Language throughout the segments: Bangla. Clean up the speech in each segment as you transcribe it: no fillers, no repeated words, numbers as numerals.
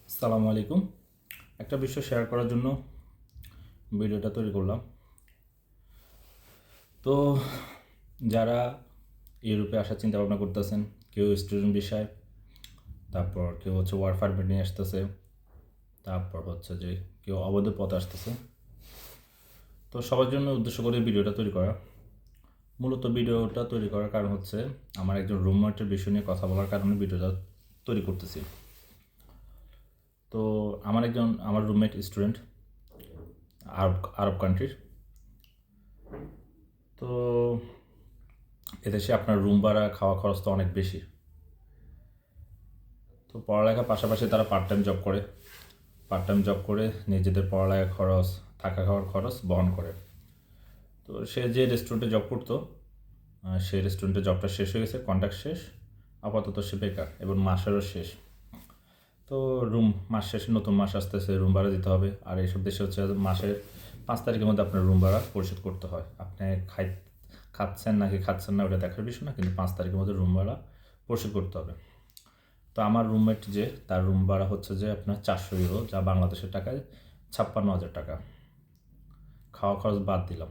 আসসালামু আলাইকুম। একটা বিষয় শেয়ার করার জন্য ভিডিওটা তৈরি করলাম। তো যারা ইউরোপে আসার চিন্তা ভাবনা করতেছেন, কেউ স্টুডেন্ট ভিসায়, তারপর কেউ হচ্ছে ওয়ার্ক পারমিট নিয়ে আসতেছে, তারপর হচ্ছে যে কেউ অবৈধ পথে আসতেছে। তো সবার জন্য উদ্দেশ্য করে ভিডিওটা তৈরি করা। মূলত ভিডিওটা তৈরি করার কারণ হচ্ছে আমার একজন রুমমেটের বিষয় নিয়ে কথা বলার কারণে ভিডিওটা তৈরি করতেছি। তো আমার রুমমেট স্টুডেন্ট আরব আরব কান্ট্রির। তো এদেশে আপনার রুম ভাড়া খাওয়া খরচ তো অনেক বেশি। তো পড়ালেখার পাশাপাশি তারা পার্ট টাইম জব করে নিজেদের পড়ালেখার খরচ, থাকা খাওয়ার খরচ বহন করে। তো সে যে রেস্টুরেন্টে জব করতো, সেই রেস্টুরেন্টে জবটা শেষ হয়ে গেছে, কন্ট্রাক্ট শেষ, আপাতত সে বেকার এবং মাসেরও শেষ। তো মাস শেষে নতুন মাস আসতেছে, রুম ভাড়া দিতে হবে। আর এইসব দেশে হচ্ছে মাসের 5 তারিখের মধ্যে আপনার রুম ভাড়া পরিশোধ করতে হয়। আপনি খাচ্ছেন নাকি খাচ্ছেন না ওটা দেখার বিষয় না, কিন্তু 5 তারিখের মধ্যে রুম ভাড়া পরিশোধ করতে হবে। তো আমার রুমমেট তার রুম ভাড়া হচ্ছে যে আপনার 400 ইউরো, যা বাংলাদেশের টাকায় 56,000 টাকা। খাওয়া খরচ বাদ দিলাম।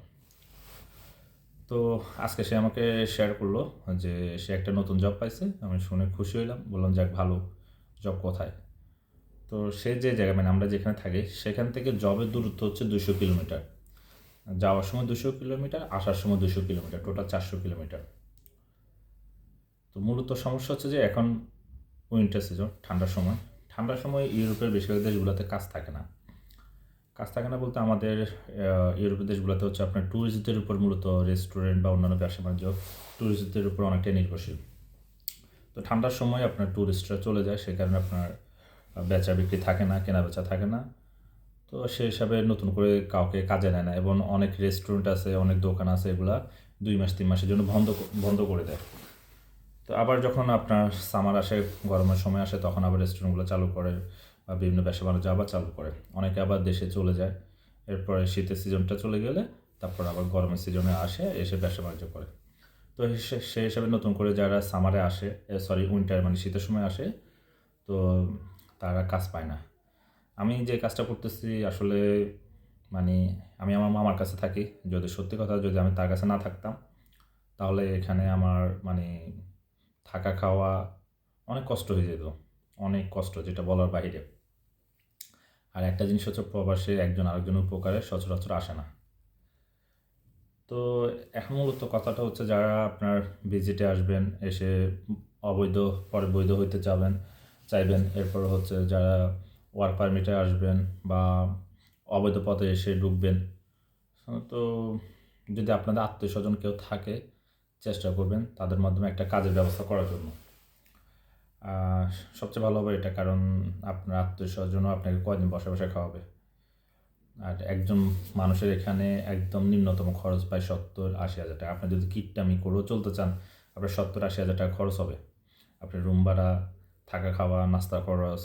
তো আজকে সে আমাকে শেয়ার করলো যে সে একটা নতুন জব পাইছে। আমি শুনে খুশি হইলাম, বললাম যাক ভালো। জব কোথায়? তো সে যে জায়গায়, মানে আমরা যেখানে থাকি সেখান থেকে জবের দূরত্ব হচ্ছে 200 কিলোমিটার। যাওয়ার সময় 200 কিলোমিটার, আসার সময় 200 কিলোমিটার, টোটাল 400 কিলোমিটার। তো মূলত সমস্যা হচ্ছে যে এখন উইন্টার সিজন, ঠান্ডার সময় ইউরোপের বেশিরভাগ দেশগুলোতে কাজ থাকে না বলতে আমাদের ইউরোপের দেশগুলোতে হচ্ছে আপনার ট্যুরিস্টদের উপর মূলত রেস্টুরেন্ট বা অন্যান্য ব্যবসা বাণিজ্য ট্যুরিস্টদের উপর অনেকটাই নির্ভরশীল। তো ঠান্ডার সময় আপনার ট্যুরিস্টরা চলে যায়, সেই কারণে আপনার বেচা বিক্রি থাকে না, কেনা বেচা থাকে না। তো সেই হিসাবে নতুন করে কাউকে কাজে নেয় না, এবং অনেক রেস্টুরেন্ট আছে, অনেক দোকান আছে, এগুলা 2 মাস 3 মাসের জন্য বন্ধ করে দেয়। তো আবার যখন আপনার সামার আসে, গরমের সময় আসে, তখন আবার রেস্টুরেন্টগুলো চালু করে বা বিভিন্ন ব্যবসা বাণিজ্য আবার চালু করে। অনেকে আবার দেশে চলে যায়। এরপরে শীতের সিজনটা চলে গেলে তারপর আবার গরমের সিজনে এসে ব্যবসা বাণিজ্য করে। তো সেই হিসাবে নতুন করে যারা সামারে আসে, উইন্টার মানে শীতের সময় আসে, তো তারা কাজ পায় না। আমি যে কাজটা করতেছি আসলে, মানে আমি আমার মামার কাছে থাকি। যদি সত্যি কথা, যদি আমি তার কাছে না থাকতাম তাহলে এখানে আমার মানে থাকা খাওয়া অনেক কষ্ট হয়ে যেত। অনেক কষ্ট, যেটা বলার বাহিরে। আর একটা জিনিস হচ্ছে, প্রবাসে একজন আরেকজনের উপকারে সচরাচর আসে না। তো এখন মূলত কথাটা হচ্ছে, যারা আপনার ভিজিটে আসবেন, এসে অবৈধ পরে বৈধ হইতে চাইবেন, এরপর হচ্ছে যারা ওয়ার্ক পারমিটে আসবেন বা অবৈধ পথে এসে ঢুকবেন, তো যদি আপনাদের আত্মীয় স্বজন কেউ থাকে, চেষ্টা করবেন তাদের মাধ্যমে একটা কাজের ব্যবস্থা করার জন্য। সবচেয়ে ভালো হবে এটা, কারণ আপনার আত্মীয় স্বজনও আপনাকে কয়দিন বসে বসে খাওয়াবে। আর একজন মানুষের এখানে একদম নিম্নতম খরচ প্রায় 70-80 হাজার টাকা। আপনি যদি কিটটামি করেও চলতে চান, আপনার 70-80 হাজার টাকা খরচ হবে। আপনার রুম ভাড়া, থাকা খাওয়া, নাস্তা খরচ,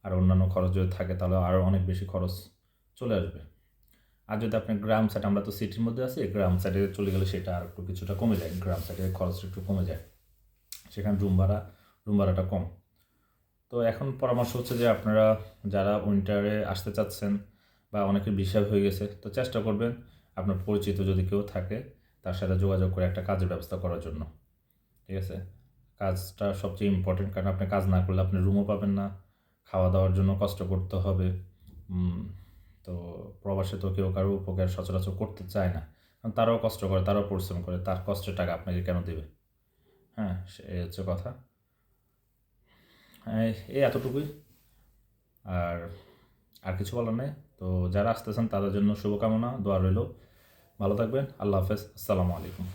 আর অন্যান্য খরচ যদি থাকে তাহলে আরও অনেক বেশি খরচ চলে আসবে। আর যদি আপনি গ্রাম সাইড, আমরা তো সিটির মধ্যে আছি, গ্রাম সাইডে চলে গেলে সেটা আর একটু কিছুটা কমে যায়, গ্রাম সাইডের খরচটা একটু কমে যায়, সেখানে রুম ভাড়াটা কম। তো এখন পরামর্শ হচ্ছে যে আপনারা যারা উইন্টারে আসতে চাচ্ছেন বা অনেকের ভিসা হয়ে গেছে, তো চেষ্টা করবেন আপনার পরিচিত যদি কেউ থাকে তার সাথে যোগাযোগ করে একটা কাজের ব্যবস্থা করার জন্য। ঠিক আছে? কাজটা সবচেয়ে ইম্পর্টেন্ট, কারণ আপনি কাজ না করলে আপনি রুমও পাবেন না, খাওয়া দাওয়ার জন্য কষ্ট করতে হবে। তো প্রবাসে তো কেউ কারো উপকার সচরাচর করতে চায় না, কারণ তারাও কষ্ট করে, তারাও পরিশ্রম করে, তার কষ্টের টাকা আপনাকে কেন দেবে? হ্যাঁ, এই হচ্ছে কথা। এই এতটুকুই। আর আর কিছু বলার নেই। তো যারা আসতেছেন তাদের জন্য শুভকামনা, দোয়া রইল। ভালো থাকবেন। আল্লাহ হাফেজ। আসসালামু আলাইকুম।